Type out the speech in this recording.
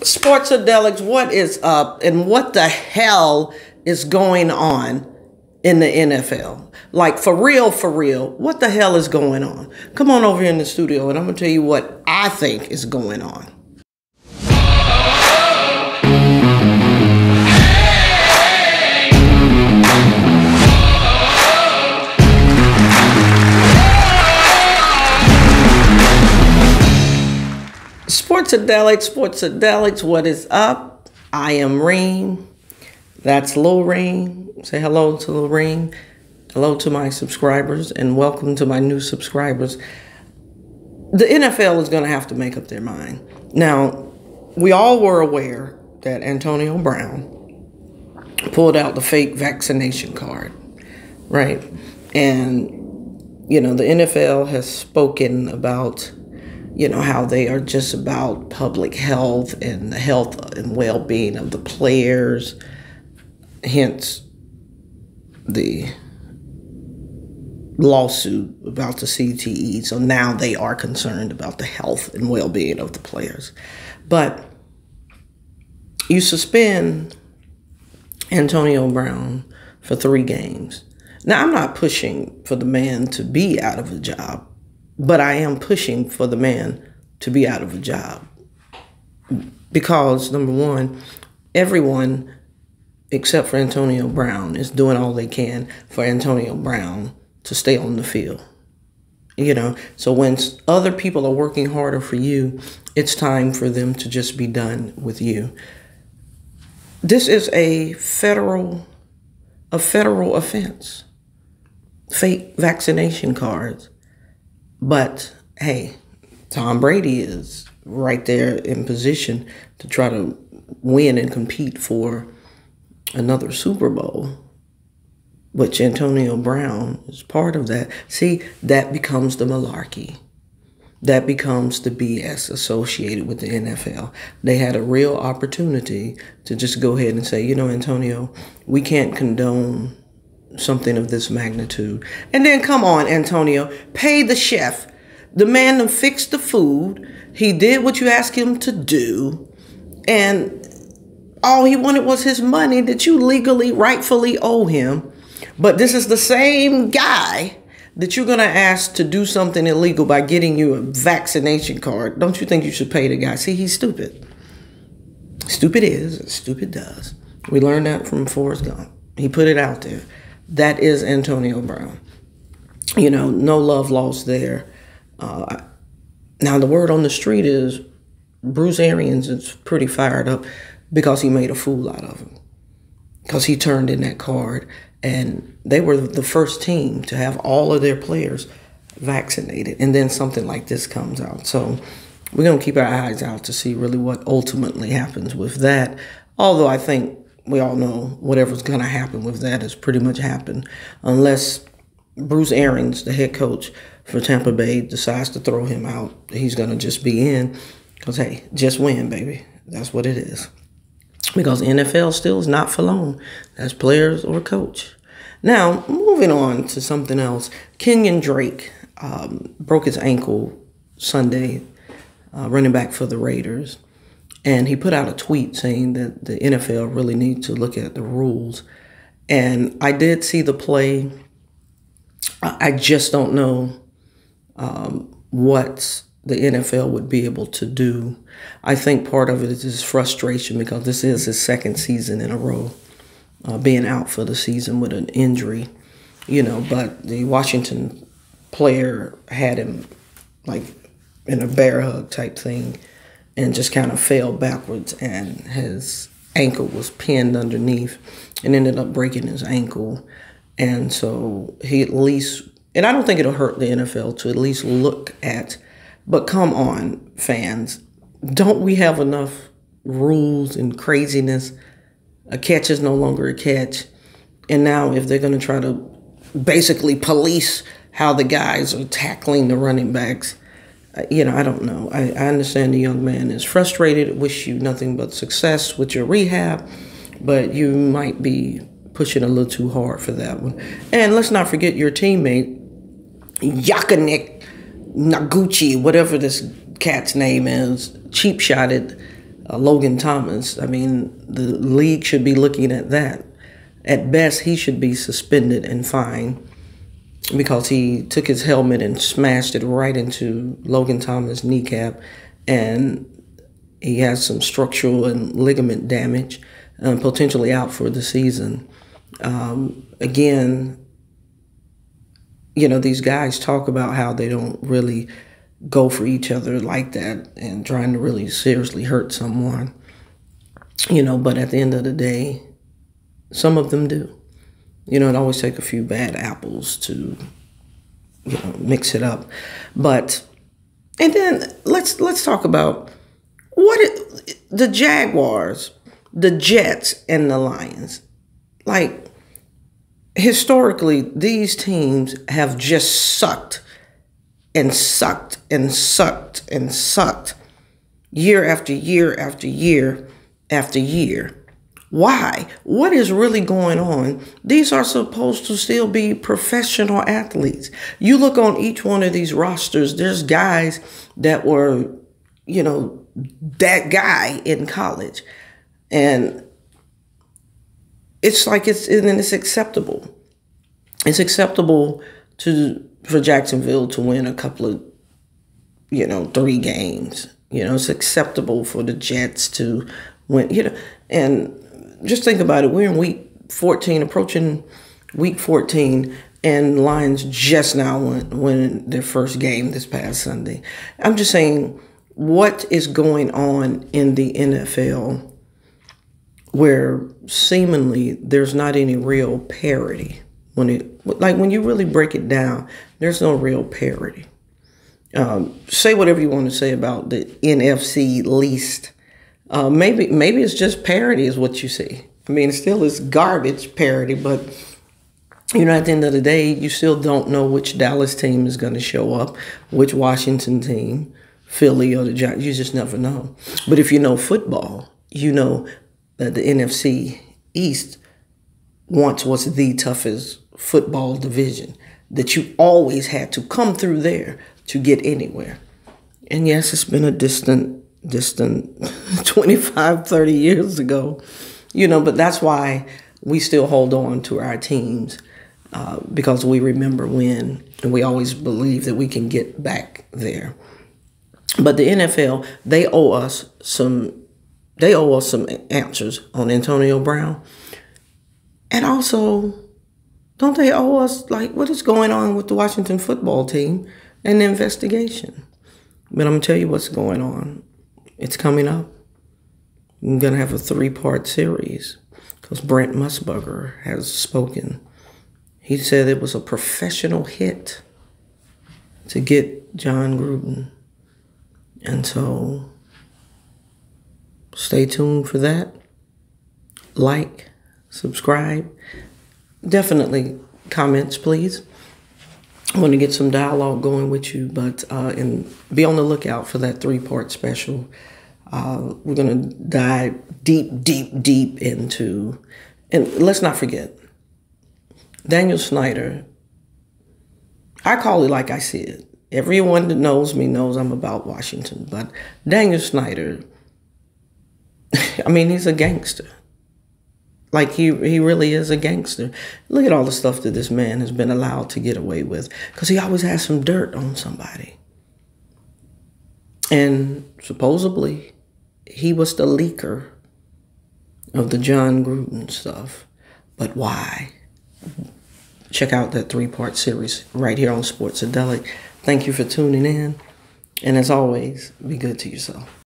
Sports-A-Delics, what is up and what the hell is going on in the NFL? Like, for real, what the hell is going on? Come on over here in the studio and I'm going to tell you what I think is going on. Sports-A-Delic, what is up? I am Reem. That's Lil Reem. Say hello to Lil Reem. Hello to my subscribers and welcome to my new subscribers. The NFL is going to have to make up their mind. Now, we all were aware that Antonio Brown pulled out the fake vaccination card, right? And, you know, the NFL has spoken about, you know, how they are just about public health and the health and well-being of the players, hence the lawsuit about the CTE. So now they are concerned about the health and well-being of the players. But you suspend Antonio Brown for 3 games. Now, I'm not pushing for the man to be out of a job, but I am pushing for the man to be out of a job. Because, number one, everyone except for Antonio Brown is doing all they can for Antonio Brown to stay on the field. You know, so when other people are working harder for you, it's time for them to just be done with you. This is a federal offense. Fake vaccination cards. But, hey, Tom Brady is right there in position to try to win and compete for another Super Bowl, which Antonio Brown is part of that. See, that becomes the malarkey. That becomes the BS associated with the NFL. They had a real opportunity to just go ahead and say, you know, Antonio, we can't condone something of this magnitude. And then, come on, Antonio, pay the chef. The man that fixed the food. He did what you asked him to do. And all he wanted was his money that you legally, rightfully owe him. But this is the same guy that you're going to ask to do something illegal by getting you a vaccination card. Don't you think you should pay the guy? See, he's stupid. Stupid is, stupid does. We learned that from Forrest Gump. He put it out there. That is Antonio Brown. You know, no love lost there. Now, the word on the street is Bruce Arians is pretty fired up because he made a fool out of him. Because he turned in that card. And they were the first team to have all of their players vaccinated. And then something like this comes out. So we're going to keep our eyes out to see really what ultimately happens with that. Although I think we all know whatever's going to happen with that has pretty much happened. Unless Bruce Arians, the head coach for Tampa Bay, decides to throw him out, he's going to just be in. Because, hey, just win, baby. That's what it is. Because NFL still is not for long. That's players or coach. Now, moving on to something else. Kenyon Drake broke his ankle Sunday, running back for the Raiders. And he put out a tweet saying that the NFL really needs to look at the rules. And I did see the play. I just don't know what the NFL would be able to do. I think part of it is his frustration because this is his 2nd season in a row being out for the season with an injury, you know, but the Washington player had him like in a bear hug type thing and just kind of fell backwards and his ankle was pinned underneath and ended up breaking his ankle. And so he at least, and I don't think it'll hurt the NFL to at least look at. But come on, fans. Don't we have enough rules and craziness? A catch is no longer a catch. And now if they're going to try to basically police how the guys are tackling the running backs, you know, I don't know. I understand the young man is frustrated. Wish you nothing but success with your rehab. But you might be pushing a little too hard for that one. And let's not forget your teammate, Yakinik Naguchi, whatever this cat's name is, cheap-shotted Logan Thomas. I mean, the league should be looking at that. At best, he should be suspended and fined because he took his helmet and smashed it right into Logan Thomas' kneecap, and he has some structural and ligament damage, potentially out for the season. Again, you know, these guys talk about how they don't really go for each other like that and trying to really seriously hurt someone, you know, but at the end of the day, some of them do. You know, it always takes a few bad apples to, you know, mix it up. But, and then let's talk about the Jaguars, the Jets, and the Lions. Like, historically, these teams have just sucked and sucked and sucked and sucked year after year after year after year. Why? What is really going on? These are supposed to still be professional athletes. You look on each one of these rosters, there's guys that were, you know, that guy in college. And it's like it's acceptable. It's acceptable for Jacksonville to win a couple of, you know, 3 games. You know, it's acceptable for the Jets to win, you know, and just think about it. We're in week 14, approaching week 14, and Lions just now winning their first game this past Sunday. I'm just saying, what is going on in the NFL where seemingly there's not any real parity? When you really break it down, there's no real parity. Say whatever you want to say about the NFC least. Maybe it's just parity is what you see. I mean, it still is garbage parity, but, you know, at the end of the day, you still don't know which Dallas team is going to show up, which Washington team, Philly or the Giants. You just never know. But if you know football, you know that the NFC East once was the toughest football division, that you always had to come through there to get anywhere. And yes, it's been a distant 25, 30 years ago, you know, but that's why we still hold on to our teams, because we remember when, and we always believe that we can get back there. But the NFL, they owe us some answers on Antonio Brown. And also, don't they owe us, like, what is going on with the Washington football team and the investigation? But I'm going to tell you what's going on. It's coming up. I'm going to have a 3-part series because Brent Musburger has spoken. He said it was a professional hit to get John Gruden. And so stay tuned for that. Like, subscribe. Definitely comments, please. I want to get some dialogue going with you, but and be on the lookout for that 3-part special. We're going to dive deep into, and let's not forget, Daniel Snyder. I call it like I see it. Everyone that knows me knows I'm about Washington, but Daniel Snyder, I mean, he's a gangster. Like, he really is a gangster. Look at all the stuff that this man has been allowed to get away with, because he always has some dirt on somebody. And supposedly, he was the leaker of the John Gruden stuff. But why? Check out that 3-part series right here on Sports-A-Delic. Thank you for tuning in. And as always, be good to yourself.